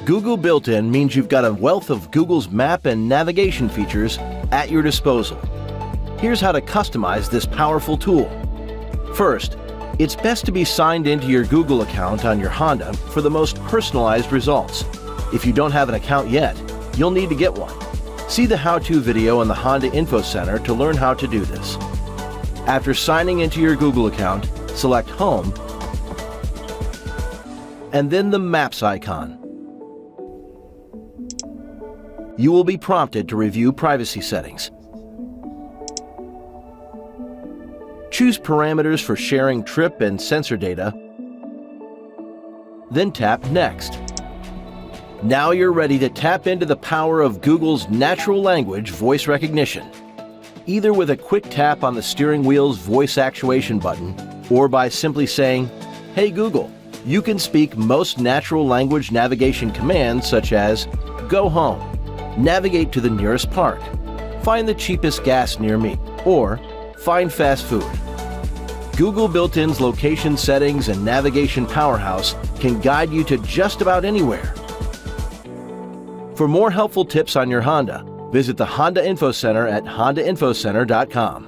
Google Built-in means you've got a wealth of Google's map and navigation features at your disposal. Here's how to customize this powerful tool. First, it's best to be signed into your Google account on your Honda for the most personalized results. If you don't have an account yet, you'll need to get one. See the how-to video on the Honda Info Center to learn how to do this. After signing into your Google account, select Home, and then the Maps icon. You will be prompted to review privacy settings. Choose parameters for sharing trip and sensor data, then tap Next. Now you're ready to tap into the power of Google's natural language voice recognition, either with a quick tap on the steering wheel's voice actuation button or by simply saying, "Hey Google." You can speak most natural language navigation commands such as "Go home," "Navigate to the nearest park," "Find the cheapest gas near me," or "Find fast food." Google Built-in's location settings and navigation powerhouse can guide you to just about anywhere. For more helpful tips on your Honda, visit the Honda Info Center at hondainfocenter.com.